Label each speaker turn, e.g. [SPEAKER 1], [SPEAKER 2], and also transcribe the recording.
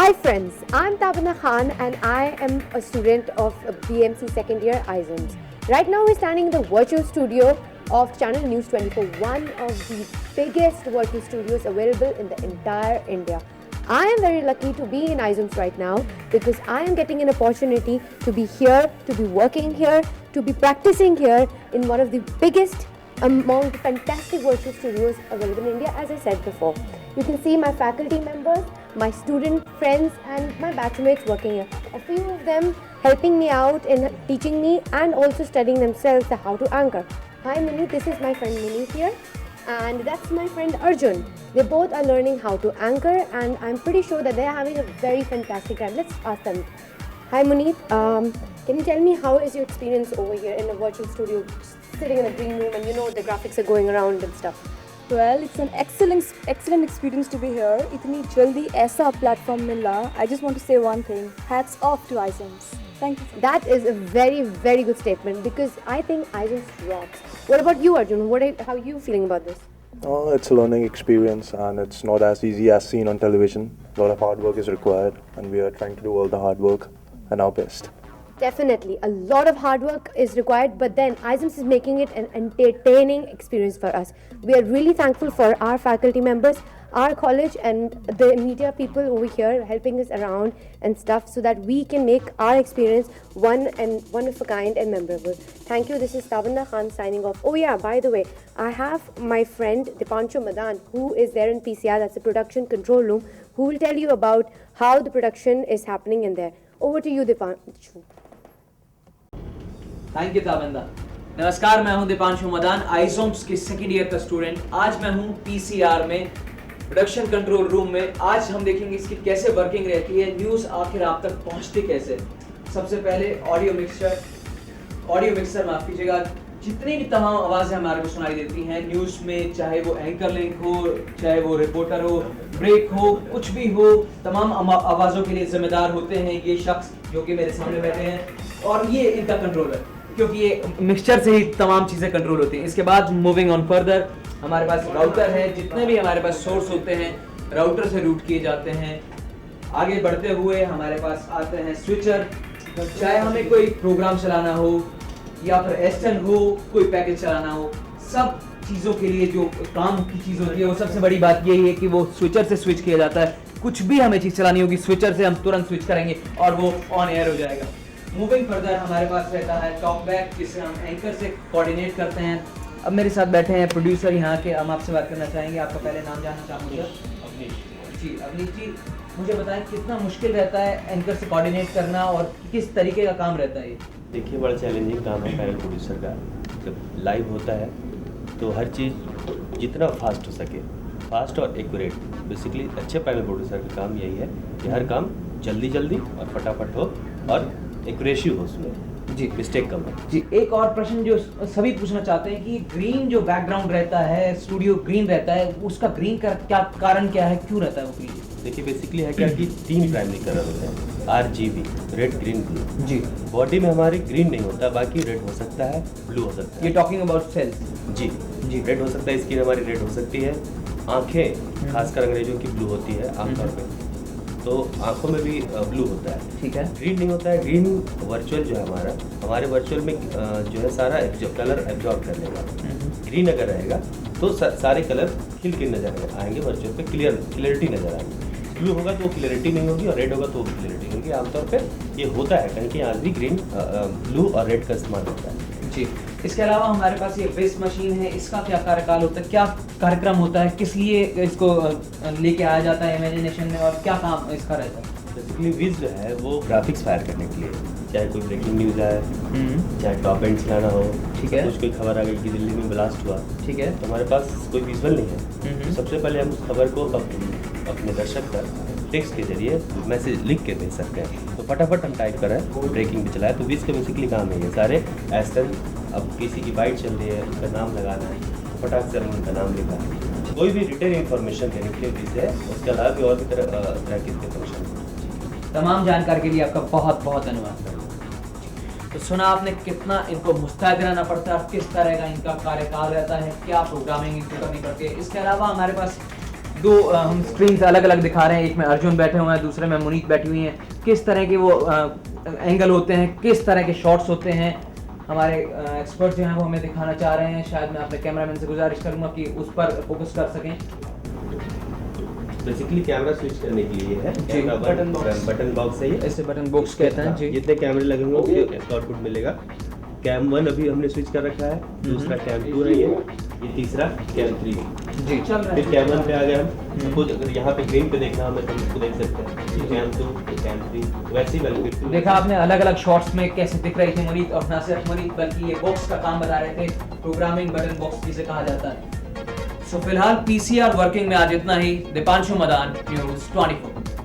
[SPEAKER 1] Hi friends, I'm Tabana Khan and I am a student of BMC second year ISOMS. Right now we're standing in the virtual studio of Channel News 24, one of the biggest virtual studios available in the entire India. I am very lucky to be in ISOMS right now because I am getting an opportunity to be here, to be working here, to be practicing here in one of the biggest among the fantastic virtual studios available in India, as I said before. You can see my faculty members, my student friends and my batchmates working here. A few of them helping me out in teaching me and also studying themselves how to anchor. Hi Mini, this is my friend Mini here and that's my friend Arjun. They both are learning how to anchor and I'm pretty sure that they're having a very fantastic time. Let's ask them. Hi Munit, can you tell me how is your experience over here in a virtual studio, sitting in a green room and you know the graphics are going around and stuff?
[SPEAKER 2] Well, it's an excellent experience to be here. इतनी जल्दी ऐसा platform मिला. I just want to say one thing. Hats off to ISOMS. Thank you.
[SPEAKER 1] That is a very good statement because I think ISOMS rocks. What about you, Arjun? How are you feeling about this?
[SPEAKER 3] Oh, it's a learning experience and it's not as easy as seen on television. A lot of hard work is required and we are trying to do all the hard work and our best.
[SPEAKER 1] Definitely, a lot of hard work is required, but then ISOMS is making it an entertaining experience for us. We are really thankful for our faculty members, our college and the media people over here helping us around and stuff so that we can make our experience one of a kind and memorable. Thank you. This is Tabana Khan signing off. Oh yeah, by the way, I have my friend Dipanshu Madan who is there in PCR, that's the production control room, who will tell you about how the production is happening in there. Over to you, Dipanshu.
[SPEAKER 4] Thank you Tabinda. नमस्कार, मैं हूं दीपांशु मदान, आइसोम्स के second year का student. आज मैं हूं PCR में production control room में। आज हम देखेंगे इसकी कैसे वर्किंग रहती है, न्यूज़ आखिर आप तक पहुंचती कैसे। सबसे पहले ऑडियो मिक्सर माफ कीजिएगा, जितनी भी तमाम आवाज़ें हमारे को सुनाई देती हैं न्यूज़ में, चाहे वो एंकर लिंक हो, चाहे वो रिपोर्टर हो, ब्रेक हो, कुछ भी हो, तमाम आवाज़ों के लिए जिम्मेदार होते हैं ये शख्स जो कि मेरे सामने बैठे हैं और ये इनका कंट्रोलर, क्योंकि ये मिक्सचर से ही तमाम चीज़ें कंट्रोल होती हैं। इसके बाद मूविंग ऑन फर्दर हमारे पास राउटर है, जितने भी हमारे पास सोर्स होते हैं राउटर से रूट किए जाते हैं। आगे बढ़ते हुए हमारे पास आते हैं स्विचर, चाहे हमें कोई प्रोग्राम चलाना हो या फिर एसएन हो, कोई पैकेज चलाना हो, सब चीज़ों के लिए जो काम की चीज़ होती है वो सबसे बड़ी बात यही है कि वो स्विचर से स्विच किया जाता है। कुछ भी हमें चीज़ चलानी होगी स्विचर से हम तुरंत स्विच करेंगे और वो ऑन एयर हो जाएगा। मूविंग फर्दर हमारे पास रहता है टॉक बैक, जिसे हम एंकर से कोऑर्डिनेट करते हैं। अब मेरे साथ बैठे हैं प्रोड्यूसर यहाँ के, हम आपसे बात करना चाहेंगे। आपका पहले नाम जानना चाहूँगा। अवनीश जी। अवनीश जी, मुझे बताएं कितना मुश्किल रहता है एंकर से कोऑर्डिनेट करना और किस तरीके का काम रहता है ये?
[SPEAKER 5] देखिए, बड़ा चैलेंजिंग काम है पैनल प्रोड्यूसर का। जब लाइव होता है तो हर चीज़ जितना फास्ट हो सके, फास्ट और एक्यूरेट, बेसिकली अच्छे पैनल प्रोड्यूसर का काम यही है कि हर काम जल्दी और फटाफट हो और एक्यूरेसी हो उसमें जी, मिस्टेक कम हो
[SPEAKER 4] जी। एक और प्रश्न जो सभी पूछना चाहते हैं कि ग्रीन जो बैकग्राउंड रहता है, स्टूडियो ग्रीन रहता है, उसका ग्रीन का क्या कारण क्या है, क्यों रहता है वो ग्रीन?
[SPEAKER 5] देखिए, बेसिकली है क्या कि 3 प्राइमरी कलर होते हैं, RGB, रेड, ग्रीन, ब्लू
[SPEAKER 4] जी।
[SPEAKER 5] बॉडी में हमारी ग्रीन नहीं होता, बाकी रेड हो सकता है, ब्लू हो सकता है।
[SPEAKER 4] ये टॉकिंग अबाउट सेल्स
[SPEAKER 5] जी, रेड हो सकता है, स्किन हमारी रेड हो सकती है, आंखें खासकर अंग्रेजों की ब्लू होती है आमतौर पे, तो आंखों में भी ब्लू होता है, ठीक है। ग्रीन नहीं होता है। ग्रीन वर्चुअल जो है हमारे वर्चुअल में जो है सारा कलर एब्जॉर्ब कर लेगा। ग्रीन अगर रहेगा तो सारे कलर खिल के नजर आएंगे, वर्चुअल पे क्लियरिटी नजर आएगी। ब्लू होगा तो वो क्लियरिटी नहीं होगी और रेड होगा तो वो क्लियरिटी नहीं होगी। आमतौर पे ये होता है, कहीं आज भी ग्रीन, ब्लू और रेड का इस्तेमाल होता है
[SPEAKER 4] जी। इसके अलावा हमारे पास ये विज मशीन है, इसका क्या कार्यकाल होता है, क्या कार्यक्रम होता है, किस लिए इसको लेके आया जाता है इमेजिनेशन में और क्या काम इसका रहता है?
[SPEAKER 5] बेसिकली विज जो है वो ग्राफिक्स फायर करने के लिए, चाहे कोई ब्रेकिंग न्यूज़ आए, चाहे टॉप एंड चलाना हो, ठीक है, कुछ कोई खबर आ गई कि दिल्ली में ब्लास्ट हुआ, ठीक है, तो हमारे पास कोई विजुअल नहीं है, तो सबसे पहले हम उस खबर को अपने दर्शक तक टेक्स्ट के जरिए मैसेज लिख के भेज सकते हैं। तो फटाफट हम टाइप करें, ब्रेकिंग भी चलाए, तो विज का बेसिकली काम है ये सारे एसन। अब किसी की बाइट चल रही है, उसका नाम लगाना है, तो फटाक से उनका नाम लिखा है। कोई भी रिटेल इन्फॉर्मेशन देने के लिए विज है, उसके अलावा भी और भी तरह के इसके फंक्शन।
[SPEAKER 4] तमाम जानकारी के लिए आपका बहुत धन्यवाद। तो सुना आपने कितना इनको मुस्तैद रहना पड़ता है, किस तरह का इनका कार्यकाल रहता है, क्या प्रोग्रामिंग इनको करनी पड़ती है। इसके अलावा हमारे पास हम स्क्रीन अलग अलग दिखा रहे हैं, एक में अर्जुन बैठे हुए हैं, दूसरे में मुनीत बैठी हुई हैं। किस तरह के वो एंगल होते हैं, किस तरह के शॉट्स होते हैं, हमारे एक्सपर्ट जो हैं वो हमें दिखाना चाह रहे हैं। शायद मैं अपने कैमरामैन से गुजारिश करूंगा कि उस पर फोकस कर सकें।
[SPEAKER 5] बेसिकली कैमरा स्विच करने के लिए है,
[SPEAKER 4] जी,
[SPEAKER 5] बटन बॉक्स है ये,
[SPEAKER 4] ऐसे बटन बॉक्स कहते हैं जी।
[SPEAKER 5] जितने कैमरे लगे होंगे उसका आउटपुट मिलेगा। कैम 1 अभी हमने स्विच कर रखा है, दूसरा कैम 2 है ये तीसरा कैम 3
[SPEAKER 4] जी चल रहा है।
[SPEAKER 5] फिर कैम 1 पे आ गए हम। खुद अगर यहाँ पे स्क्रीन पे देखना हमें तो उसको देख सकते हैं, ये कैम 2 कैम 3 वैसे ही बल्कि
[SPEAKER 4] देखा आपने अलग अलग शॉट्स में कैसे दिख रही थी मुनीत, और ना सिर्फ मुनीत बल्कि ये बॉक्स का काम बता रहे थे, प्रोग्रामिंग बटन बॉक्स जिसे कहा जाता है। सो फिलहाल पीसीआर वर्किंग में आज इतना ही। दीपांशु मदान, न्यूज़ 24।